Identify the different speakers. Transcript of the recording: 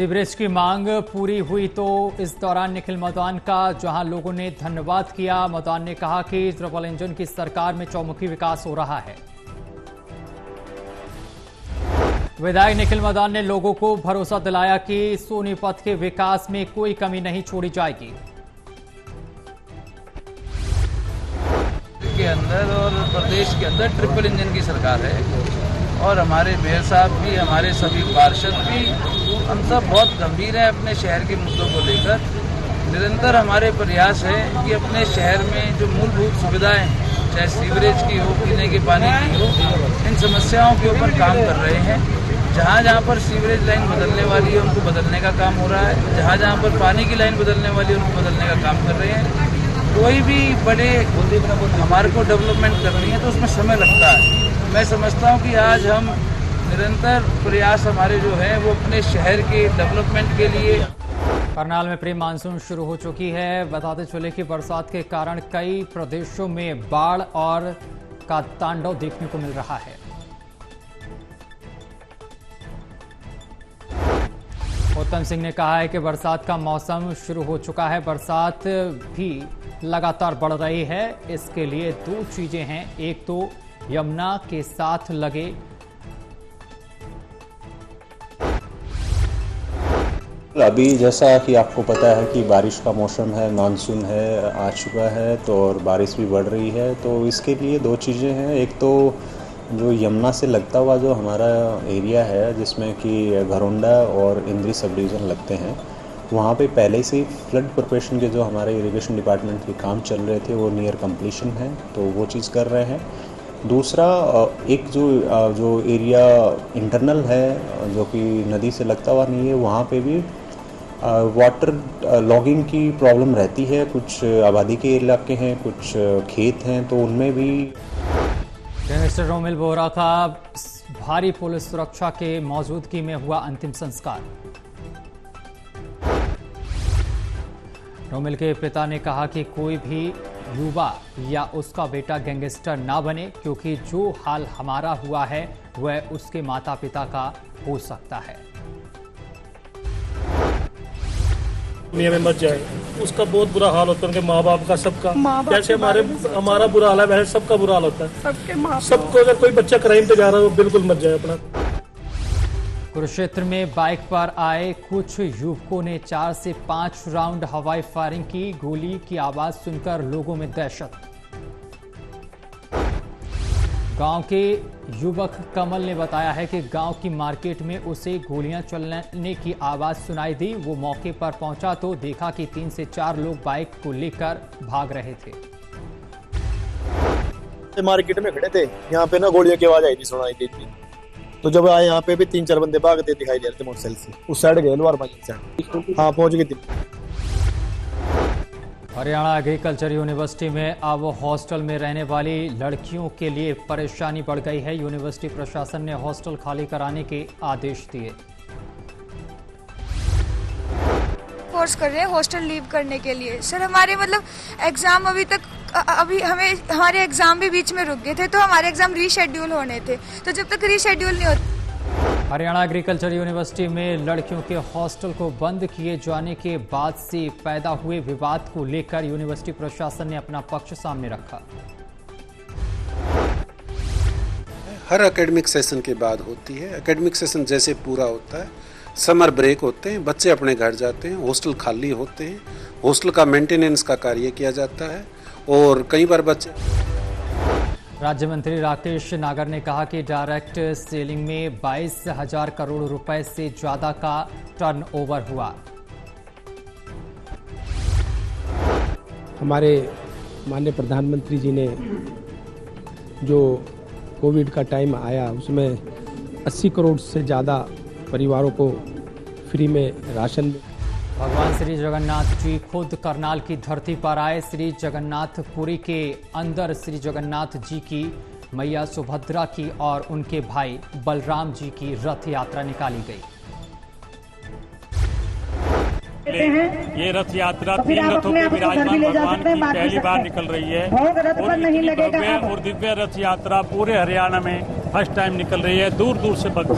Speaker 1: Sewerage की मांग पूरी हुई तो इस दौरान निखिल मौदान का जहां लोगों ने धन्यवाद किया। मौदान ने कहा कि ट्रिपल इंजन की सरकार में चौमुखी विकास हो रहा है। विधायक निखिल मौदान ने लोगों को भरोसा दिलाया कि सोनीपत के विकास में कोई कमी नहीं छोड़ी जाएगी।
Speaker 2: के अंदर और प्रदेश के अंदर ट्रिपल इंजन की सरकार है और हमारे मेयर साहब भी, हमारे सभी पार्षद भी, हम सब बहुत गंभीर हैं अपने शहर के मुद्दों को लेकर। निरंतर हमारे प्रयास है कि अपने शहर में जो मूलभूत सुविधाएं हैं, चाहे सीवरेज की हो, पीने के पानी की हो, इन समस्याओं के ऊपर काम कर रहे हैं। जहाँ जहाँ पर सीवरेज लाइन बदलने वाली है उनको बदलने का काम हो रहा है, जहाँ जहाँ पर पानी की लाइन बदलने वाली है उनको बदलने का काम कर रहे हैं। कोई भी बड़े हमारे को डेवलपमेंट करनी है तो उसमें समय लगता है। मैं समझता हूँ कि आज हम निरंतर प्रयास हमारे जो है वो अपने शहर के डेवलपमेंट के लिए।
Speaker 1: करनाल में प्री मानसून शुरू हो चुकी है। बताते चले कि बरसात के कारण कई प्रदेशों में बाढ़ और का तांडव देखने को मिल रहा है। उत्तम सिंह ने कहा है कि बरसात का मौसम शुरू हो चुका है। बरसात भी लगातार बढ़ रही है। इसके लिए दो चीजें हैं, एक तो यमुना के साथ लगे
Speaker 3: अभी जैसा कि आपको पता है कि बारिश का मौसम है, मानसून है, आ चुका है तो और बारिश भी बढ़ रही है। तो इसके लिए दो चीज़ें हैं, एक तो जो यमुना से लगता हुआ जो हमारा एरिया है जिसमें कि घरोंडा और इंद्री सब डिवीज़न लगते हैं, वहाँ पे पहले से फ्लड प्रिपरेशन के जो हमारे इरिगेशन डिपार्टमेंट के काम चल रहे थे वो नियर कंप्लीशन है, तो वो चीज़ कर रहे हैं। दूसरा एक जो एरिया इंटरनल है जो कि नदी से लगता हुआ नहीं है, वहाँ पे भी वाटर लॉगिंग की प्रॉब्लम रहती है। कुछ आबादी के इलाके हैं, कुछ खेत हैं, तो उनमें भी।
Speaker 1: मिस्टर रोमिल बोहरा का भारी पुलिस सुरक्षा के मौजूदगी में हुआ अंतिम संस्कार। रोमिल के पिता ने कहा कि कोई भी युवा या उसका बेटा गैंगस्टर ना बने, क्योंकि जो हाल हमारा हुआ है वह उसके माता पिता का हो सकता है।
Speaker 4: दुनिया में मत जाए, उसका बहुत बुरा हाल होता है, उनके माँ बाप का, सबका। जैसे हमारा बुरा हाल है वैसे सबका बुरा हाल होता है। सबको अगर कोई बच्चा क्राइम पे जा रहा है वो बिल्कुल मत जाए अपना।
Speaker 1: कुरुक्षेत्र में बाइक पर आए कुछ युवकों ने 4 से 5 राउंड हवाई फायरिंग की। गोली की आवाज सुनकर लोगों में दहशत। गांव के युवक कमल ने बताया है कि गांव की मार्केट में उसे गोलियां चलने की आवाज सुनाई दी। वो मौके पर पहुंचा तो देखा कि 3 से 4 लोग बाइक को लेकर भाग रहे थे।
Speaker 5: मार्केट में खड़े थे, यहाँ पे ना गोलियों की आवाज आई थी, सुनाई दी थी। तो जब आए यहाँ पे भी 3-4 बंदे भागते दिखाई दे रहे थे मोटरसाइकिल से। उस साइड गए लोहार बाजार साइड, हाँ पहुंच गई थी।
Speaker 1: हरियाणा एग्रीकल्चर यूनिवर्सिटी में अब हॉस्टल में रहने वाली लड़कियों के लिए परेशानी बढ़ गई है। यूनिवर्सिटी प्रशासन ने हॉस्टल खाली कराने के आदेश दिए।
Speaker 6: फोर्स कर रहे हैं हॉस्टल लीव करने के लिए। सर हमारे एग्जाम अभी हमारे एग्जाम भी बीच में रुक गए थे, तो हमारे एग्जाम रीशेड्यूल होने थे, तो जब तक रीशेड्यूल नहीं होते।
Speaker 1: हरियाणा एग्रीकल्चर यूनिवर्सिटी में लड़कियों के हॉस्टल को बंद किए जाने के बाद से पैदा हुए विवाद को लेकर यूनिवर्सिटी प्रशासन ने अपना पक्ष सामने रखा।
Speaker 7: हर एकेडमिक सेशन के बाद होती है। एकेडमिक सेशन जैसे पूरा होता है, समर ब्रेक होते हैं, बच्चे अपने घर जाते हैं, हॉस्टल खाली होते हैं, हॉस्टल का मेंटेनेंस का कार्य किया जाता है और कई बार बच्चे।
Speaker 1: राज्य मंत्री राकेश नागर ने कहा कि डायरेक्ट सेलिंग में 22,000 करोड़ रुपए से ज्यादा का टर्नओवर हुआ।
Speaker 8: हमारे माननीय प्रधानमंत्री जी ने जो कोविड का टाइम आया उसमें 80 करोड़ से ज़्यादा परिवारों को फ्री में राशन।
Speaker 1: भगवान श्री जगन्नाथ जी खुद करनाल की धरती पर आए। श्री जगन्नाथपुरी के अंदर श्री जगन्नाथ जी की मैया सुभद्रा की और उनके भाई बलराम जी की रथ यात्रा निकाली गई।
Speaker 4: ये रथ यात्रा 3 रथों के विराजमान भगवान की पहली बार निकल रही है और दिव्य रथ यात्रा पूरे हरियाणा में फर्स्ट टाइम निकल रही है। दूर दूर से भक्त